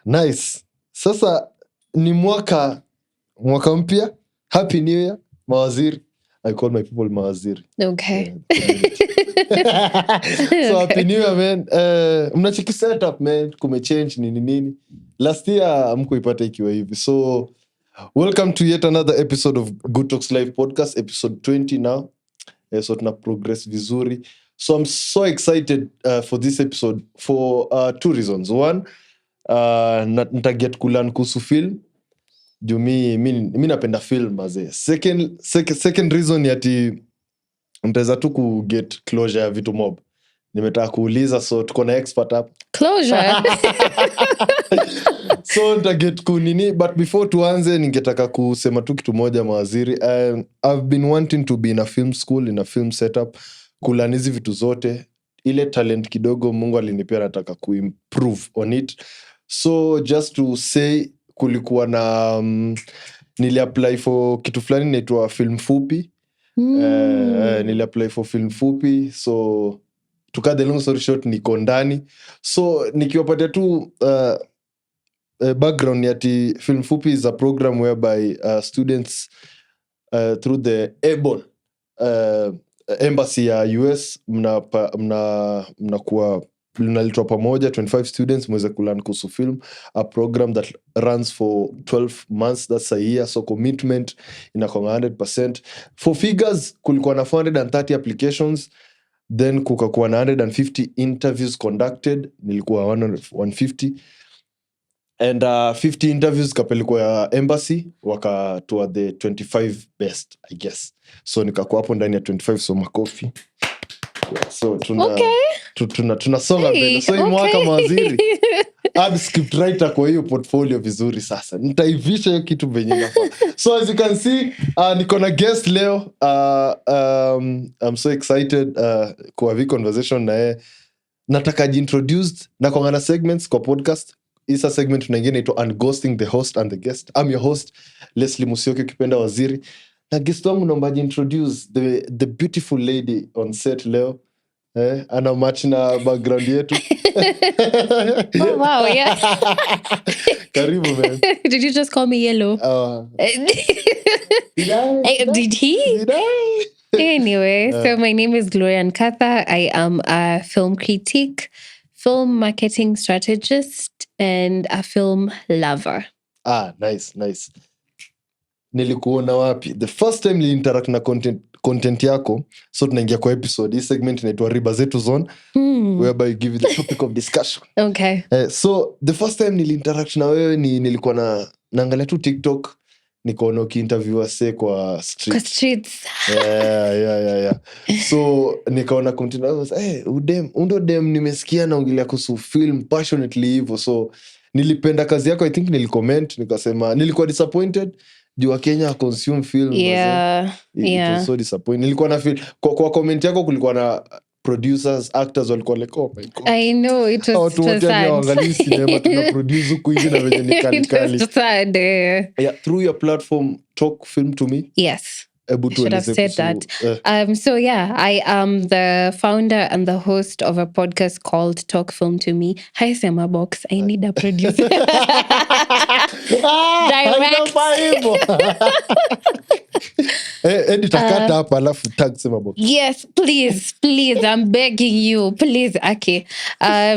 Nice. Sasa ni mwaka mpya. Happy New Year, mawaziri. I call my people mawaziri. Okay. So Happy New Year, man. Mnacheki setup, man. Kumechange nini. Last year mkuipata ikiwa hivi. So welcome to yet another episode of Good Talks Live podcast, episode 20 now. So tuna progress vizuri. So I'm so excited for this episode for two reasons. One, nitaget kulearn kuhusu film. Juu mi napenda film mazee. Second reason yati nitaweza tu kuget closure ya vitu mob. Nimetaka kuuliza, so tuko na expert up. Closure. So nitaget kunini, but before tuanze ningetaka kusema tu kitu moja mawaziri. I've been wanting to be in a film school, in a film setup, kulearn hizi vitu zote. Ile talent kidogo Mungu alinipea, nataka kuimprove on it. So just to say, kulikuwa na niliapply for kitu fulani inaitwa film fupi. Niliapply for film fupi. So to cut the long story short, niko ndani. So nikiwapatia tu background yati film fupi is a program whereby students through the Able embassy ya US mnakuwa mnaletwa pamoja 25 students mweze kulearn kuhusu film, a program that runs for 12 months, that's a year. So commitment inakuwa 100%. For figures, kulikuwa na 430 applications, then kukakuwa na 150 interviews conducted, nilikuwa 150, and 50 interviews kapelikuwa ya embassy, wakatoa the 25 best, I guess. So nikakuwa hapo ndani ya 25, so makofi. So tunasonga mbele. So hii mwaka mawaziri add script writer kwa hiyo portfolio vizuri. Sasa nitaivisha hiyo kitu venye nafaa. So as you can see, niko na guest leo. I'm so excited kwa hii conversation na yeye. Nataka jintroduced na kwa ngana segments kwa podcast. Isa segment tunaingia inaitwa Unghosting the Host and the Guest. I'm your host Leslie Musyoki, ukipenda waziri. Na guest wangu naomba introduce the beautiful lady on set leo. Ana match na background yetu. Oh wow, yeah. Karibu, man. Did you just call me yellow? Did he? Did I? Anyway, so my name is Gloria Nkatha. I am a film critic, film marketing strategist, and a film lover. Nice. Nilikuona wapi? The first time niliinteract na content yako, so tunaingia kwa episode. Hii segment inaitwa Riba Zetu Zone, whereby you give you the topic of discussion. Okay. So the first time niliinteract na wewe nilikuwa naangalia tu TikTok, nikaona ukiinterview wase kwa streets. Yeah. So nikaona content, I was udem nimesikia naongelea kuhusu film passionately hivyo. So nilipenda kazi yako. I think nilicomment, nikasema nilikuwa disappointed juu wa Kenya consume film. Yeah. It was so disappointing. Nilikuwa na feel kwa comment yako kulikuwa na producers, actors walikuwa like, oh my God. I know, it was sad. Wangali cinema tuna produce huku hivi na venye ni kali. It was sad. Yeah, through your platform Talk Film to Me. Yes. I should have said that. So yeah, I am the founder and the host of a podcast called Talk Film to Me. Hi, Sema Box. I need a producer. Direct. Editor kata hapa alafu tag Sema Box. Yes, please. I'm begging you. Please, okay.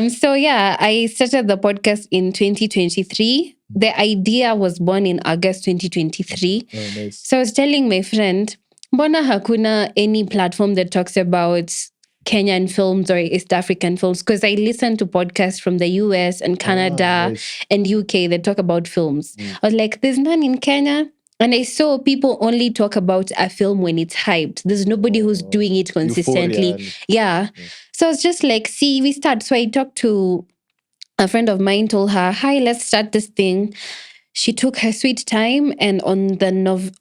So yeah, I started the podcast in 2023. The idea was born in August 2023. Oh, nice. So I was telling my friend, mbona hakuna any platform that talks about Kenyan films or East African films? Because I listen to podcasts from the US and Canada and UK that talk about films. I was like, there's none in Kenya. And I saw people only talk about a film when it's hyped. There's nobody who's doing it consistently. Euphoria. Yeah. So I was just like, see, we start. So I talked to a friend of mine, told her, hi, let's start this thing. She took her sweet time, and on the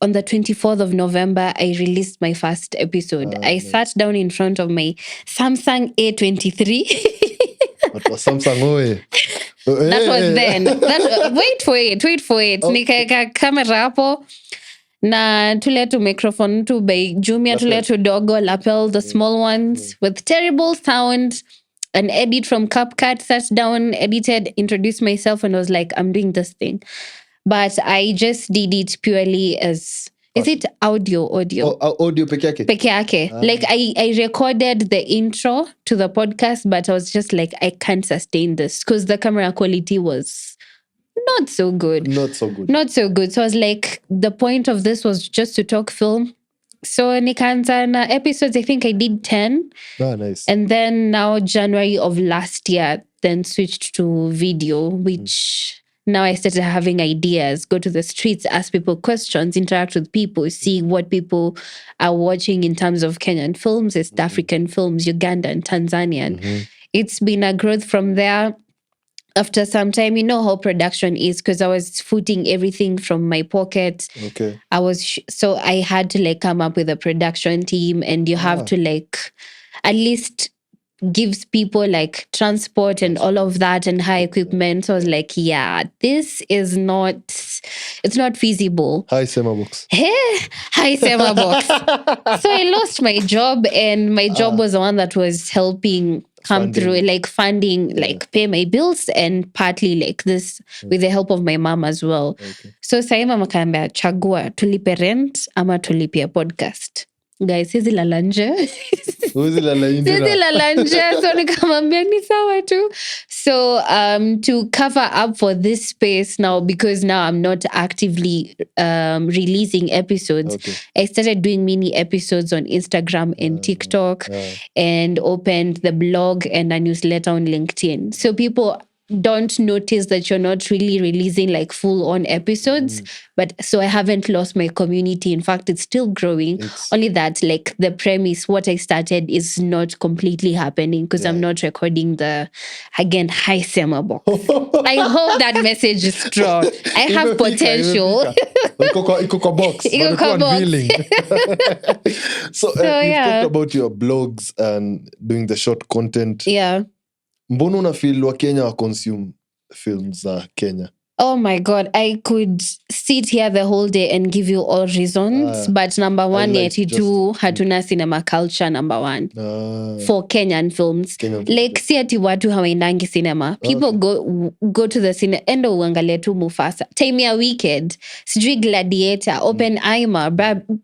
24th of November, I released my first episode. I sat down in front of my Samsung A23. What was Samsung? That was then. Wait for it. Okay. Nikaeka kamera hapo. Na tule tu microphone tu by Jumia, tule tu dogo lapel, the small ones with terrible sound. an edit from CapCut, sat down, edited, introduced myself, and was like, I'm doing this thing. But I just did it purely as, is it audio? Audio peke yake? Peke yake. Like I recorded the intro to the podcast, but I was just like, I can't sustain this because the camera quality was not so good. Not so good. So I was like, the point of this was just to talk film. So nikaanza na episodes, I think I did 10. Nice. And then now January of last year, then switched to video, which now I started having ideas, go to the streets, ask people questions, interact with people, see what people are watching in terms of Kenyan films, East African films, Ugandan, Tanzanian. It's been a growth from there. After some time, you know how production is, because I was footing everything from my pocket. Okay. So I had to like come up with a production team, and you have to like at least gives people like transport and all of that and high equipment. So I was like, yeah, this is not, it's not feasible. Hi, Sema Box. Hi, Sema Box. So I lost my job, and my job was the one that was helping come through, like funding, like pay my bills, and partly like this with the help of my mom as well. Okay. So sai mama kaambia, chagua tulipe rent ama tulipia podcast. Guys, hizi lala nje. Hizi lala nje. So nikamwambia ni sawa tu. So to cover up for this space now, because now I'm not actively releasing episodes, I started doing mini episodes on Instagram and TikTok, and opened the blog and a newsletter on LinkedIn. So people don't notice that you're not really releasing like full-on episodes, but so I haven't lost my community. In fact, it's still growing. Only that like the premise, what I started, is not completely happening because I'm not recording the, again, high Sema Box. I hope that message is strong. I have potential. Iko kwa box. So you've talked about your blogs and doing the short content. Yeah. Mbona unafeel wa Kenya wa consume films za Kenya? Oh my God, I could sit here the whole day and give you all reasons, but number one, hatuna cinema culture, number one. For Kenyan films. Like, si ati watu hawaendangi cinema. People go to the cinema, endo uangalie tu Mufasa. Time ya Wicked, sijui Gladiator, Oppenheimer,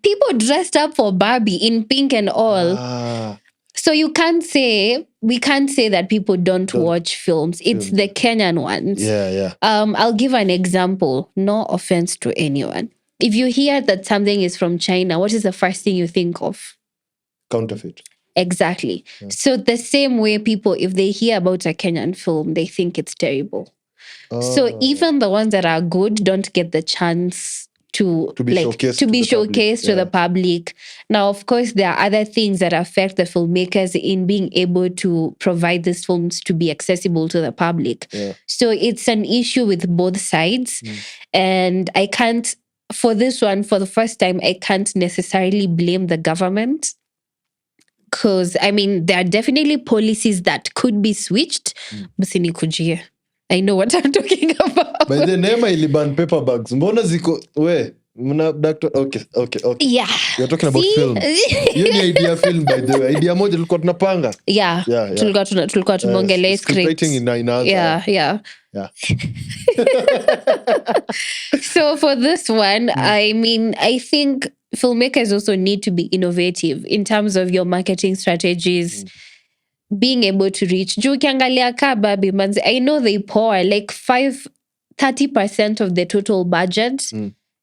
people dressed up for Barbie in pink and all. So we can't say that people don't watch films. It's the Kenyan ones. Yeah. I'll give an example. No offense to anyone. If you hear that something is from China, what is the first thing you think of? Counterfeit. Exactly. Yeah. So the same way people, if they hear about a Kenyan film, they think it's terrible. So even the ones that are good don't get the chance to be showcased to the public. Now, of course, there are other things that affect the filmmakers in being able to provide these films to be accessible to the public. So it's an issue with both sides. And I can't, for this one, for the first time, I can't necessarily blame the government. Because, I mean, there are definitely policies that could be switched. Msini kujie. I know what I'm talking about. By the name, iliban paper bags. Mbona ziko mna doctor? Okay. Yeah. You're talking about film. Hiyo ni idea film, by the way. Idea moja tulikuwa tunapanga. Yeah. Tulikuwa tumongelea script. Writing inaanza. Yeah. So for this one, I mean, I think filmmakers also need to be innovative in terms of your marketing strategies. Being able to reach. Juu ukiangalia ka Barbie manzi, I know they pour like 30% of the total budget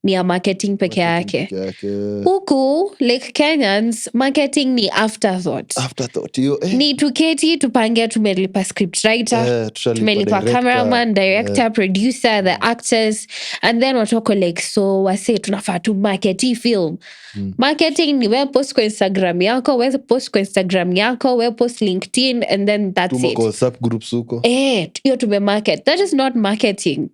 ni ya marketing peke yake. Huku, like Kenyans, marketing ni afterthought. Ni tuketi, tupange, tumelipa script writer, tumelipa cameraman, director, producer, the actors, and then watoko like, so wase tunafaa tu market hii film. Marketing ni we post kwa Instagram yako, we post kwa Instagram yako, we post LinkedIn, and then that's it. Tumoko WhatsApp groups huko. Hiyo tumemarket. That is not marketing.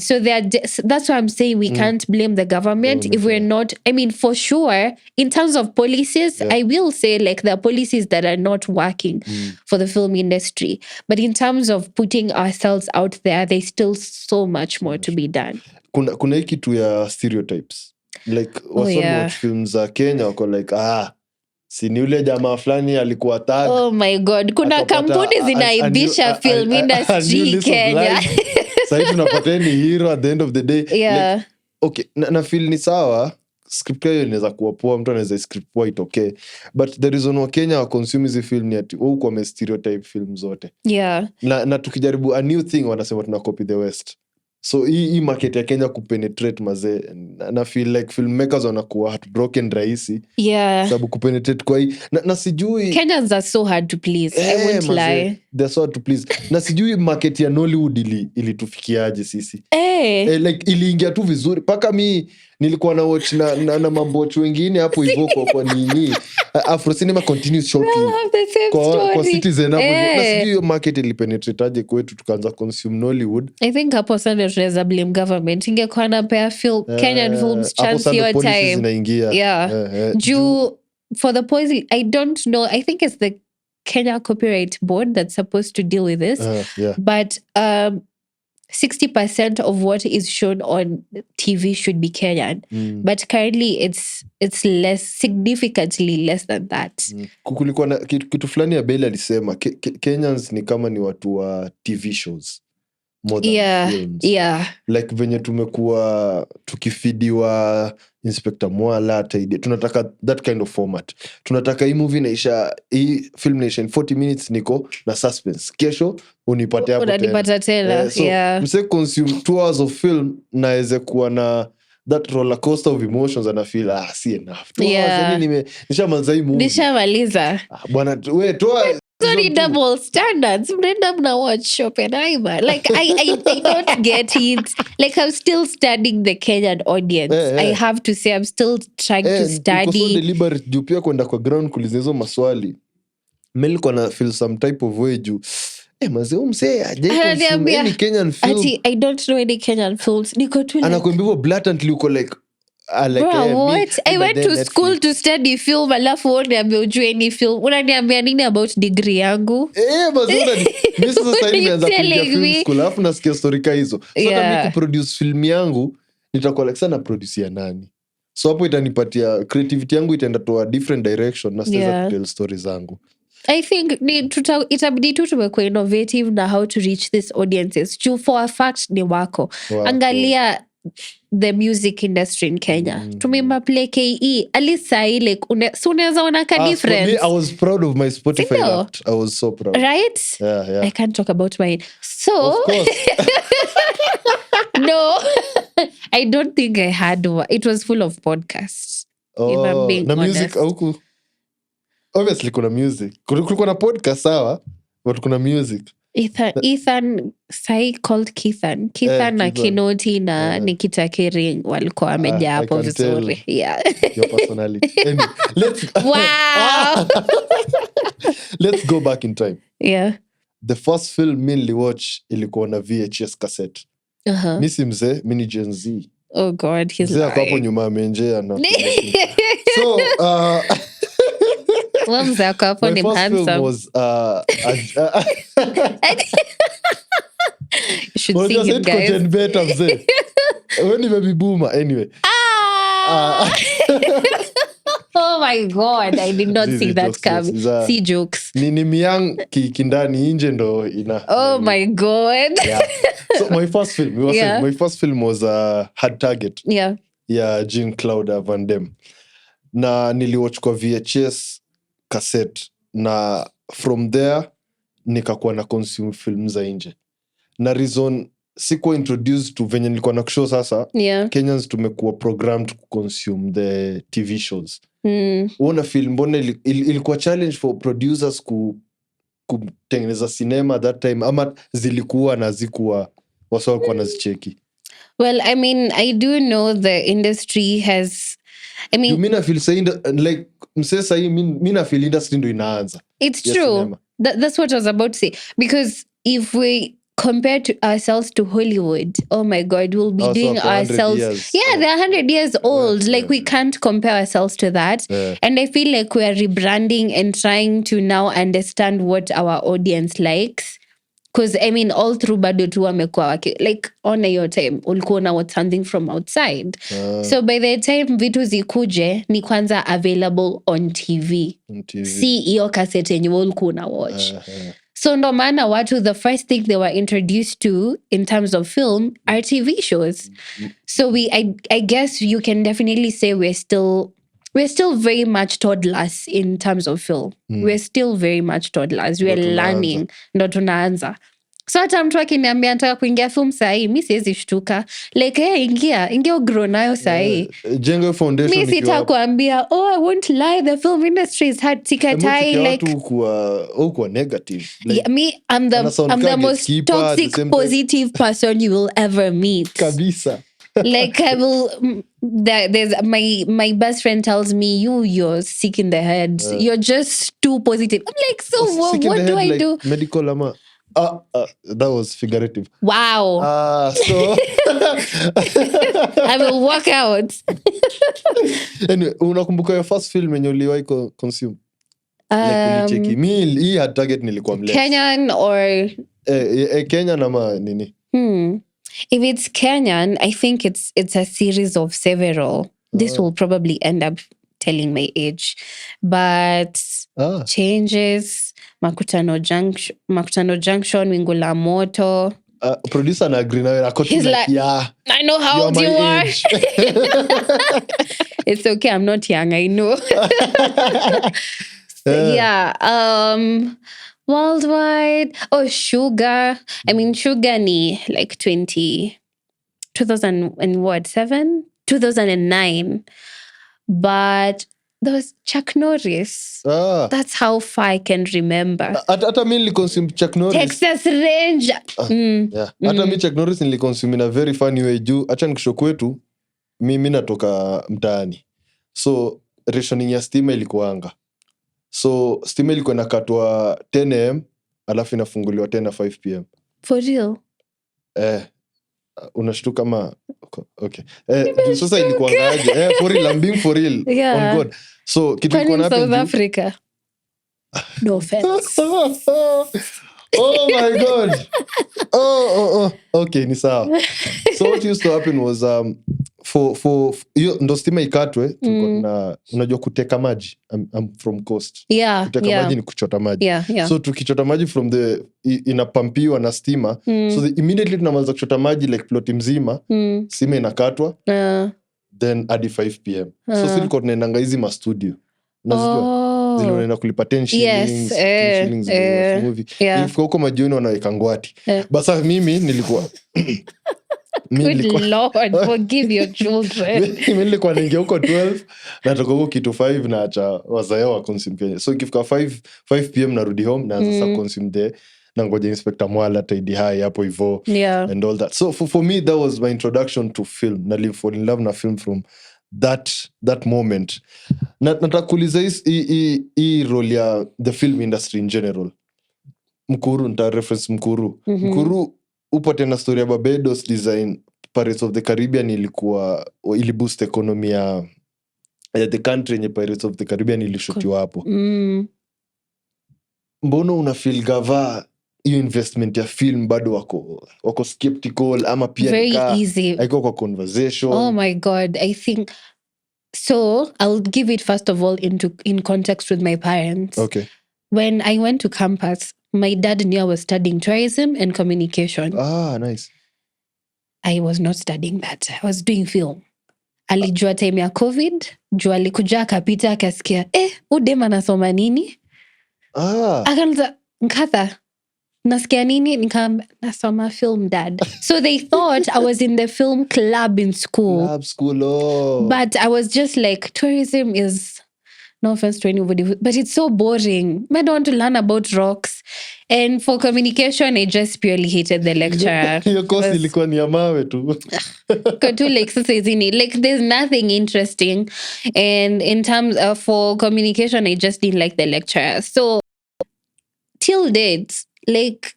So that's why I'm saying we can't blame the government if we're not, I mean, for sure, in terms of policies, I will say like there are policies that are not working for the film industry. But in terms of putting ourselves out there, there's still so much more to be done. Kuna hii kitu ya stereotypes. Like, watch films za Kenya wako like, Sini ule jamaa fulani alikuwa tag. Oh my god, kuna kampuni zinaibisha film industry Kenya. Sasa tunapata ni hero at the end of the day. Yeah. Like, okay, na feel ni sawa. Script hiyo inaweza kuwa poa, mtu anaweza script poa itokee. But the reason wa Kenya wa consume hizi film ni ati wao kwa stereotype film zote. Yeah. Na tukijaribu a new thing wanasema tuna copy the West. So hii market ya Kenya kupenetrate mazee, na feel like filmmakers wanakuwa heartbroken rahisi. Yeah. Sababu kupenetrate kwa hii na sijui Kenyans are so hard to please. I won't lie. They're so hard to please. Na sijui market ya Nollywood ilitufikiaje sisi. Like iliingia tu vizuri paka mi nilikuwa na watch na mamboch wengine hapo hivyo kwa nini Afro Cinema continues shortly kwa Citizen hapo na sijui market ilipenetrate aje kwetu tukaanza consume Nollywood. I think hapo sana tunaweza blame government. Ingekuwa na pair Kenyan films chance your time. Yeah. For the policy, I don't know. I think it's the Kenya Copyright Board that's supposed to deal with this. But 60% of what is shown on TV should be Kenyan. But currently it's less, significantly less than that. Kulikuwa na kitu fulani ya Bella alisema Kenyans ni kama ni watu wa TV shows more than films. Like venye tumekuwa tukifidiwa Inspector Mwala taide, tunataka that kind of format. Tunataka hii movie naisha, hii film naisha in 40 minutes, niko na suspense, kesho unipate hapo tena. So mse consume 2 hours of film naeze kuwa na that roller coaster of emotions and I feel si enough. Nishamaliza hii movie. Nishamaliza. Bwana we toa sorry, double standards. Mnaenda mna watch Oppenheimer. Like I don't get it. Like I'm still studying the Kenyan audience. I have to say I'm still trying to study. So deliberate juu pia kwenda kwa ground kuuliza hizo maswali. Mimi niko na feel some type of way juu mazee msee any Kenyan film. I don't know any Kenyan films. Niko tu anakuambia hivyo blatantly uko like what? I went to school to study film, alafu uniambia ujue ni film. Unaniambia nini about degree yangu? Mimi sasa nimeanza kuja film school, alafu nasikia story ka hizo. So hata mimi kuproduce film yangu, nitakuwa like sana produce ya nani? So hapo itanipatia creativity yangu itaenda to a different direction na sitaweza kutell stories zangu. I think itabidi tu tumekuwa innovative na how to reach these audiences. For a fact ni wako. Angalia the music industry in Kenya. Tumemba play KE. Alisa like unaweza ona ka difference. For me, I was proud of my Spotify act. I was so proud. Right? Yeah. I can't talk about mine. So of course. No. I don't think I had one. It was full of podcasts. If I'm being honest. Music auku. Obviously kuna music. Kulikuwa na podcast sawa, but kuna music. Ethan sai called Keithan na Kinoti na Nikita Kering walikuwa wamejaa hapo vizuri. Your personality. Anyway, let's go back in time. The first film mimi niliwatch ilikuwa na VHS cassette. Mimi si mzee, mimi ni Gen Z. Oh God, he's like hapo nyuma amenjea na so my first film was you should see him, guys. Better mzee. When you baby boomer anyway. Oh my God, I did not see that coming. See jokes. Ni miang kindani nje ndo ina. Oh my God. So my first film was Hard Target. Yeah, Jean-Claude Van Damme. Na niliwatch kwa VHS cassette na from there nikakuwa na consume film za nje. Na reason sikuwa introduced to venye nilikuwa na kushow sasa. Kenyans tumekuwa programmed to consume the TV shows. Una film mbona ilikuwa challenge for producers kutengeneza cinema that time ama zilikuwa na zikuwa wasa walikuwa nazicheki? Well, I mean, I do know the industry has you mean I feel saying like msesa hii mimi feel industry ndo inaanza. It's true. That's what I was about to say, because if we compare ourselves to Hollywood, oh my God, we'll be doing ourselves they're 100 years old. We can't compare ourselves to that. And I feel like we're rebranding and trying to now understand what our audience likes. Because I mean, all through bado tu wamekuwa like on your time ulikuwa na what something from outside. So by the time vitu zikuje ni kwanza available on TV. Si iyo cassette yenye ulikuwa na watch. So ndo maana watu, the first thing they were introduced to in terms of film are TV shows. So I guess you can definitely say we're still very much toddlers in terms of film. We're still very much toddlers. We're learning. Ndo tunaanza. So hata mtu akiniambia nataka kuingia film sahi, mi siwezi shtuka. Like, hey, ingia ugro nayo sahi. Jenga foundation. Mi sitakuambia, I won't lie, the film industry is hard. Tikatai, like... Ukuwa negative. Like, yeah, me, I'm the most toxic, positive person you will ever meet. Kabisa. Like, I will... There's my best friend tells me, you're sick in the head. You're just too positive. I'm like, so what do I do? Medical ama... that was figurative. Wow. So I will walk out. Anyway, unakumbuka your first film yenye uliwahi consume? Like ulicheki. Hii had target nilikuwa mless. Kenyan or Kenyan ama nini? If it's Kenyan, I think it's a series of several. This will probably end up telling my age. But Changes, Makutano Junction, Wingula Moto. Producer na agree na He's like, yeah, I know how old you are. It's okay, I'm not young, I know. Worldwide. Sugar. I mean, Sugar ni like 2007? 2009. But there was Chuck Norris. That's how far I can remember. Hata mi niliconsume Chuck Norris. Texas Ranger. Hata mi Chuck Norris niliconsume in a very funny way juu. Acha nikisho kwetu, mimi natoka mtaani. So, rationing ya stima ilikuanga. So, stima ilikuwa inakatwa 10 am, alafu inafunguliwa tena 5 pm. For real? Unashtuka kama okay. Sasa ilikuwa ngaje? For real, I'm being for real. Yeah. On God. So kitu iko na South Africa. No offense. Oh my God. Okay, ni sawa. So what used to happen was for hiyo ndo stima ikatwe, tulikuwa na unajua kuteka maji. I'm from coast. Kuteka maji ni kuchota maji. So tukichota maji from the inapampiwa na stima. So immediately tunamaliza kuchota maji like plot mzima, stima inakatwa. Then hadi 5 pm. So sisi tulikuwa tunaendanga hizi ma studio. Unazijua? Zile unaenda kulipa 10 shillings, 10 shillings for movie. Ilifika huko majioni wanaweka ngwati. Basa mimi nilikuwa Good Lord, forgive your children. Mimi nilikuwa naingia huko 12 natoka huko kitu 5 na acha wazae wa consume Kenya. So ikifika 5 pm narudi home na sasa consume there na ngoja Inspector Mwala Tidy High hapo hivyo and all that. So for me that was my introduction to film. Na live fall in love na film from that moment. Nataka kuuliza hii role ya the film industry in general. Mkuru, nita reference Mkuru. Mkuru upo tena story ya Barbados design Pirates of the Caribbean ili boost economy ya the country yenye Pirates of the Caribbean ilishutiwa hapo. Mbona una feel gava hiyo investment ya film bado wako skeptical ama pia very easy haiko kwa conversation? Oh my God, I think so. I'll give it first of all in context with my parents. Okay. When I went to campus, my dad knew I was studying tourism and communication. Nice. I was not studying that. I was doing film. Alijua time ya COVID, jua alikuja akapita akasikia, udema nasoma nini? Akaniza, Nkatha, nasikia nini? Nikam nasoma film, dad. So they thought I was in the film club in school. But I was just like, tourism is, no offense to anybody, but it's so boring. I don't want to learn about rocks. And for communication, I just purely hated the lecturer. Your course ilikuwa ni ya mawe tu. Like there's nothing interesting. And in terms of for communication, I just didn't like the lecturer. So till date, like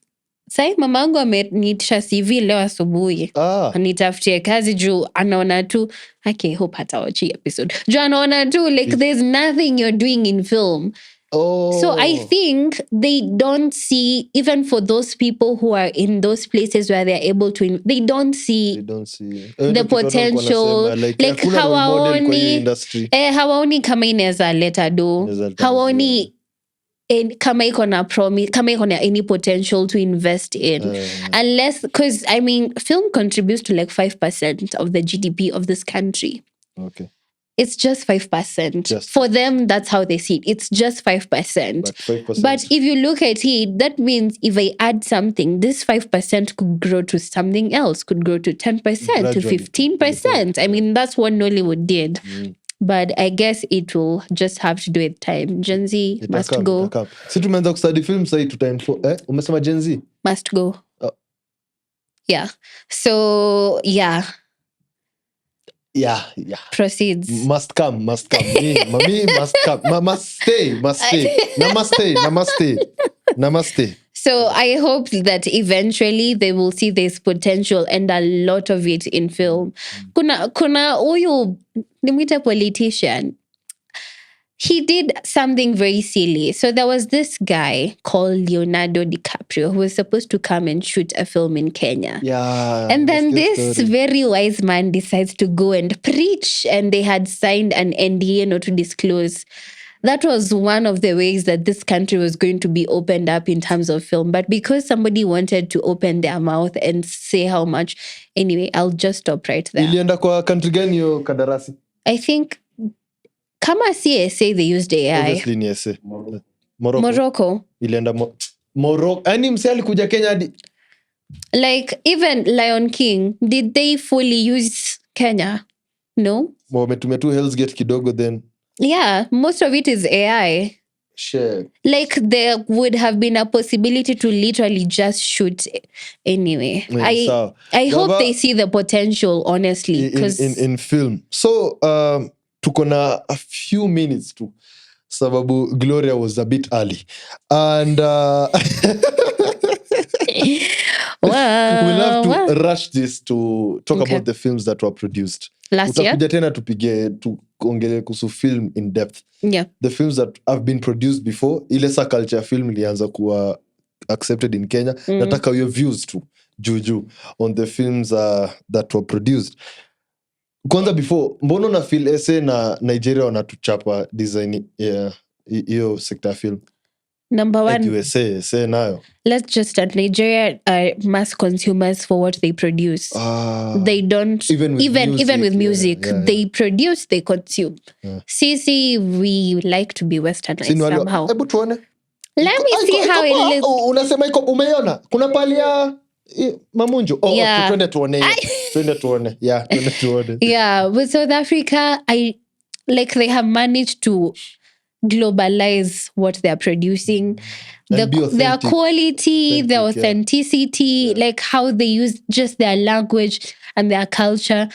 sai mamangu amenitisha CV leo asubuhi. Nitafutie kazi juu anaona tu, okay, hope hata watch episode. Juu anaona tu like there's nothing you're doing in film. So I think they don't see, even for those people who are in those places where they're able to, they don't see the potential. Like hawaoni kama inaweza leta do, hawaoni kama iko na promise, kama iko na any potential to invest in, unless, because I mean film contributes to like 5% of the GDP of this country. Okay. It's just 5%. For them, that's how they see it. It's just 5%. But if you look at it, that means if I add something, this 5% could grow to something else, could grow to 10%, to 15%. I mean, that's what Nollywood did. But I guess it will just have to do with time. Gen Z must go. Si tumeanza kustudy film sasa to time for umesema Gen Z must go. Yeah. So yeah. Yeah. Proceeds. Must come. Mami must come. Must stay. Namaste. So I hope that eventually they will see this potential and a lot of it in film. Kuna huyu nimwita politician. He did something very silly. So there was this guy called Leonardo DiCaprio who was supposed to come and shoot a film in Kenya. Yeah. And then this very wise man decides to go and preach, and they had signed an NDA not to disclose. That was one of the ways that this country was going to be opened up in terms of film. But because somebody wanted to open their mouth and say how much, anyway, I'll just stop right there. Ilienda kwa country gani yo kadarasi? I think kama CSA they used AI. Obviously ni SA. Morocco. Ilienda Morocco. Ani mse alikuja Kenya hadi. Like even Lion King, did they fully use Kenya? No. Wametumia tu Hell's Gate kidogo then. Yeah, most of it is AI. Sure. Like there would have been a possibility to literally just shoot anyway. Yeah, I hope they see the potential, honestly. In film. So tuko na a few minutes tu. Sababu Gloria was a bit early. And we'll have to rush this to talk about the films that were produced. Last year? Utakuja tena tupige tuongele kuhusu film in depth. Yeah. The films that have been produced before, ile sa culture film ilianza kuwa accepted in Kenya. Nataka your views tu juju on the films that were produced. Kwanza before, mbono na feel SA na Nigeria wanatuchapa design hiyo sector film? Number one, USA nayo. Let's just start. Nigeria are mass consumers for what they produce. They don't even with music. Yeah. They produce, they consume. Sisi, we like to be westernized somehow. Hebu tuone. Let me see how it looks. Unasema iko umeiona? Kuna palia mamunjo. Twende tuone. Yeah, twende tuone. Yeah, with South Africa, they have managed to globalize what they're producing, their quality, their authenticity, like how they use just their language and their culture.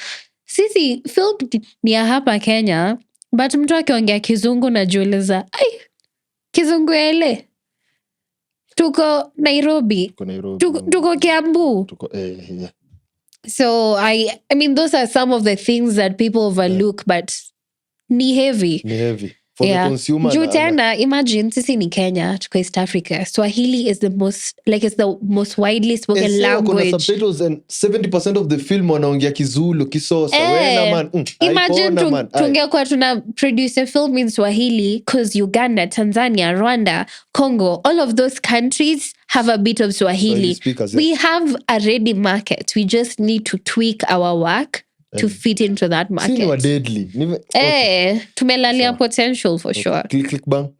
Sisi film ni ya hapa Kenya, but mtu akiongea kizungu najiuliza, kizungu ele tuko Nairobi, tuko Kiambu. Yeah. So I mean those are some of the things that people overlook, but ni heavy. For the consumer. Juu tena, imagine, sisi ni Kenya, tuko East Africa. Swahili is the most widely spoken language. Kuna subtitles and 70% of the film wanaongea Kizulu, Kisosa. Imagine tungekuwa tuna produce a film in Swahili, because Uganda, Tanzania, Rwanda, Congo, all of those countries have a bit of Swahili. We have a ready market. We just need to tweak our work to fit into that market. Sini wa deadly. Tumelalia potential for sure. Click bang.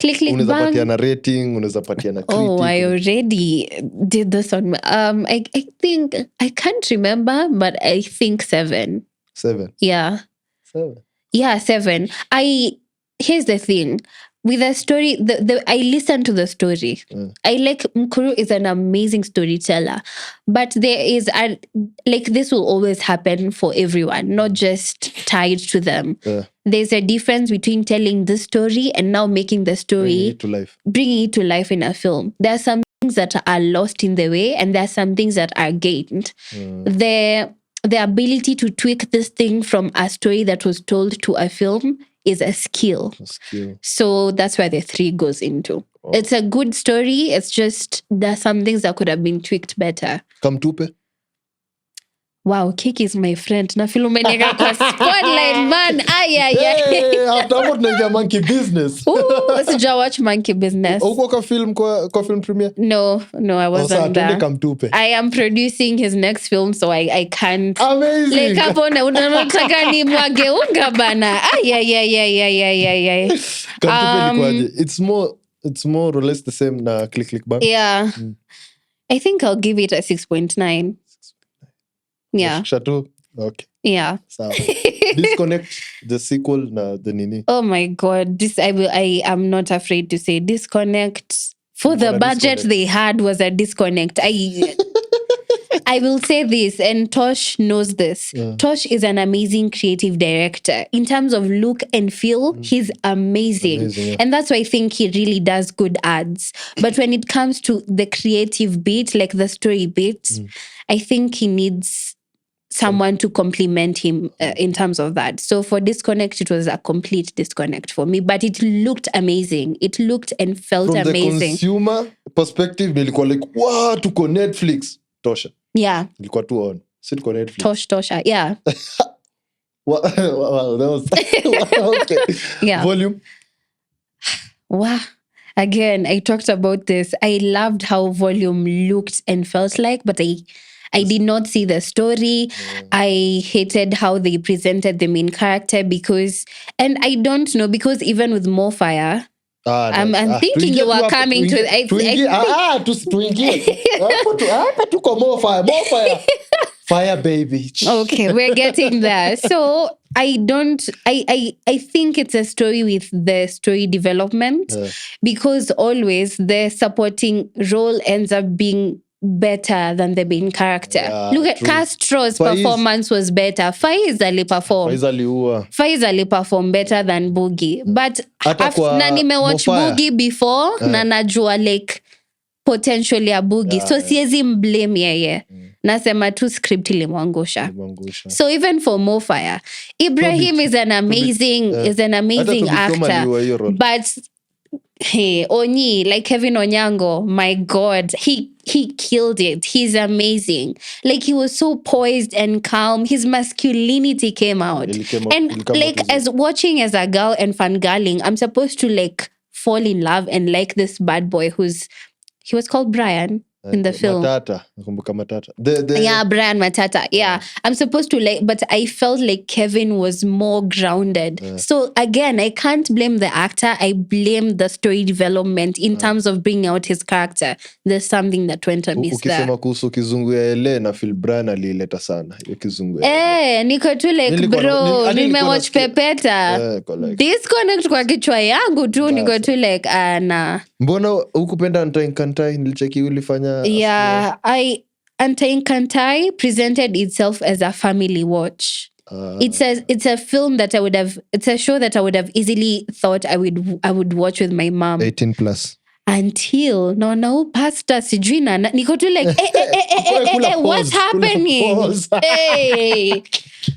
Unaweza patiana rating, unaweza patiana critic. Oh, I already did this on I think, I can't remember, but I think 7. 7? Yeah. 7? Yeah, 7. Here's the thing. With the story, I listen to the story. I like Mkuru is an amazing storyteller, but there is this will always happen for everyone, not just tied to them. There's a difference between telling the story and now making the story, bringing it to life in a film. There are some things that are lost in the way, and there are some things that are gained. The ability to tweak this thing from a story that was told to a film is a skill. So that's where the 3 goes into. It's a good story. It's just there's some things that could have been tweaked better. Kamtupe. Wow, Kiki is my friend. Na feel umeneka kwa spotlight, man. After what naingia Monkey Business. Sija watch Monkey Business. Uko kwa film premiere? No, I wasn't there. Kamtupe. I am producing his next film, so I can't. Amazing. Like hapo na unataka ni mwage unga bana. Kamtupe likwaje? It's more or less the same na Click Bang. Yeah. I think I'll give it a 6.9. Yeah. Chateau. Okay. Yeah. So, Disconnect, the sequel na the nini. Oh my God. I am not afraid to say Disconnect. For the budget they had was a disconnect. I will say this, and Tosh knows this. Yeah. Tosh is an amazing creative director. In terms of look and feel, he's amazing. Yeah. And that's why I think he really does good ads. But when it comes to the creative bit, like the story bit, I think he needs someone to complement him in terms of that. So for Disconnect, it was a complete disconnect for me, but it looked amazing. It looked and felt from amazing. From the consumer perspective, nilikuwa like, wow, tuko Netflix. Tosha. Yeah. Nilikuwa tu on. Si tuko Netflix. Tosha, yeah. Wow, that was okay. Yeah. Volume. Wow. Again, I talked about this. I loved how Volume looked and felt like, but I did not see the story. I hated how they presented the main character because I don't know, because even with More Fire, I'm thinking you are coming to... tuko More Fire. Fire, baby. Okay, we're getting there. So I think it's a story with the story development because always the supporting role ends up being better than the main character. Look at Castro's performance was better. Faiz perform better than Boogie. But na nimewatch Boogie before na najua like potentially a Boogie. So siezi mblame yeye. Nasema tu script ilimwangusha. So even for More Fire, Ibrahim is an amazing actor. But hey, Onyi, like Kevin Onyango, my God, he killed it. He's amazing. Like he was so poised and calm. His masculinity came out. As watching as a girl and fangirling, I'm supposed to like fall in love and like this bad boy he was called Brian in the film. Matata. Brian Matata. Yeah. I'm supposed to like, but I felt like Kevin was more grounded. So again, I can't blame the actor. I blame the story development in terms of bringing out his character. There's something that went amiss there. Ukisema kuhusu kizungu ya ele na feel Brian alileta sana. Yo kizungu ya ele. Niko tu like bro, nimewatch Pepeta. Disconnect kwa kichwa yangu tu, niko tu like na. Mbona hukupenda Antai nilicheki ulifanya? Yeah, Antai Kantai presented itself as a family watch. It's a film that it's a show that I would have easily thought I would watch with my mom. 18+. Until no pastor sijui na niko tu like what's happening? Hey.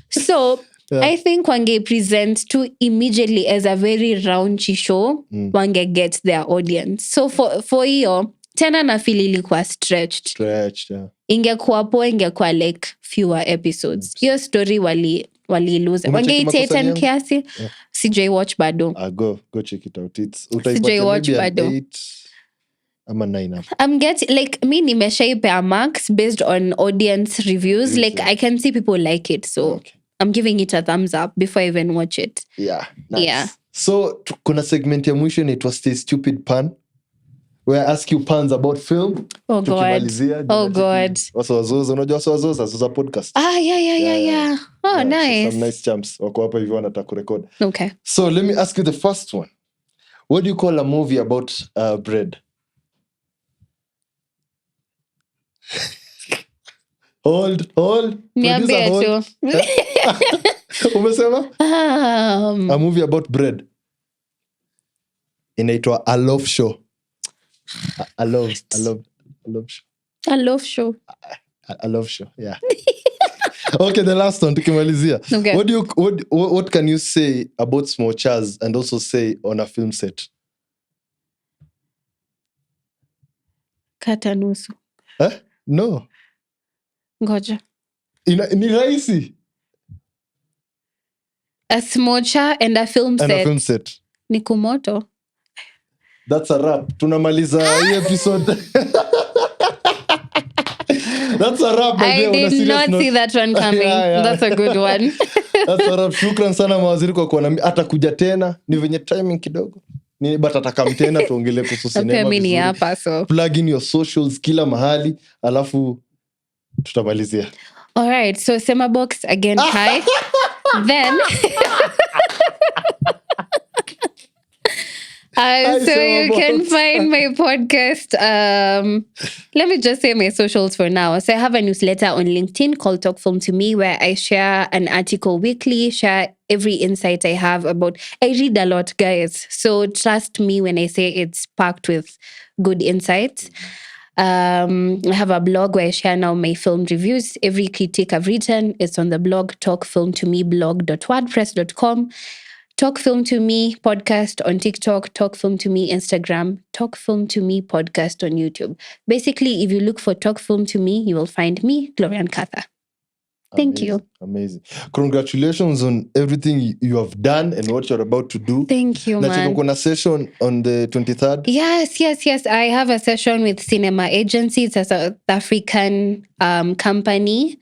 So I think wange present to immediately as a very raunchy show, wange get their audience. So for hiyo tena na feel ilikuwa stretched. Ingekuwa like fewer episodes. Hiyo story wali lose. Wangeite 10 kiasi. CJ watch bado. Go check it out. CJ watch bado. 8 ama 9 up. I'm getting like me nimeshaipea marks based on audience reviews. Like I can see people like it, so I'm giving it a thumbs up before I even watch it. Yeah, nice. Yeah. So kuna segment ya mwisho inaitwa Stay Stupid Pun, where I ask you puns about film. Oh God. Wasowazoza, unajua wasowazoza za podcast. Yeah. Oh, nice. Some nice champs wako hapa hivi wanataka kurecord. Okay. So let me ask you the first one. What do you call a movie about bread? Hold. Niambie tu. Umesema? A movie about bread. Inaitwa A Love Show. A love show. A love show. A love show, yeah. Okay, the last one tukimalizia. Okay. What can you say about small chars and also say on a film set? Kata nusu. No. Ngoja. Ni rahisi. A smocha and a film set. And a film set. Ni kumoto. That's a wrap. Tunamaliza hii episode. That's a wrap. I did not see that one coming. Yeah. That's a good one. That's a wrap. Shukran sana mawaziri kwa kuwa nami. Atakuja tena. Ni venye timing kidogo. But atakam tena tuongelee kuhusu sinema vizuri. Plug in your socials kila mahali. Alafu tutamalizia. All right. So Sema Box again. Hi. Then... so you can find my podcast. Let me just say my socials for now. So I have a newsletter on LinkedIn called Talk Film to Me, where I share an article weekly, share every insight I have about... I read a lot, guys. So trust me when I say it's packed with good insights. I have a blog where I share now my film reviews. Every critic I've written is on the blog, talkfilmtomeblog.wordpress.com. Talk Film to Me podcast on TikTok, Talk Film to Me Instagram, Talk Film to Me podcast on YouTube. Basically, if you look for Talk Film to Me, you will find me, Gloria Nkatha. Thank you. Amazing. Congratulations on everything you have done and what you're about to do. Thank you, man. Kuna session on the 23rd? Yes. I have a session with Cinema Agency. It's a South African company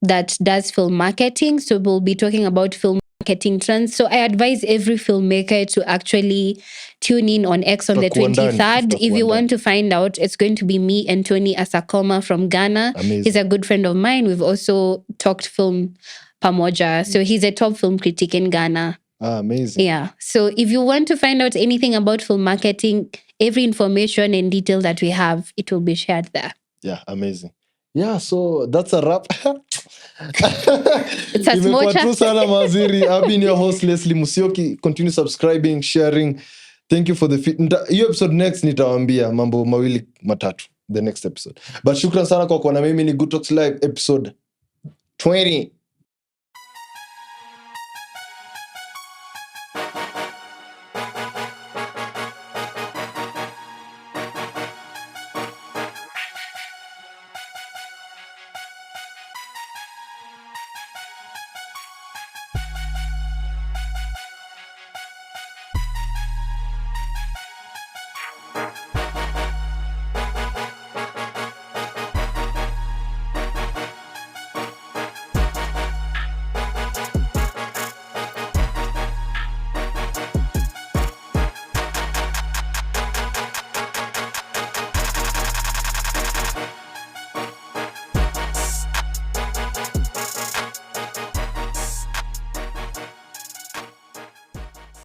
that does film marketing. So we'll be talking about film marketing trends. So I advise every filmmaker to actually tune in on X on the 23rd. If you want to find out, it's going to be me and Tony Asakoma from Ghana. Amazing. He's a good friend of mine. We've also talked film pamoja. So he's a top film critic in Ghana. Amazing. Yeah. So if you want to find out anything about film marketing, every information and detail that we have, it will be shared there. Yeah, amazing. Yeah, so that's a wrap. It's a smocha. Sana maziri. I've been your host Leslie Musyoki. Continue subscribing, sharing. Thank you for the hiyo episode next nitawaambia mambo mawili matatu the next episode. But shukran sana kwa kuwa na mimi. Ni Good Talks Live episode 20.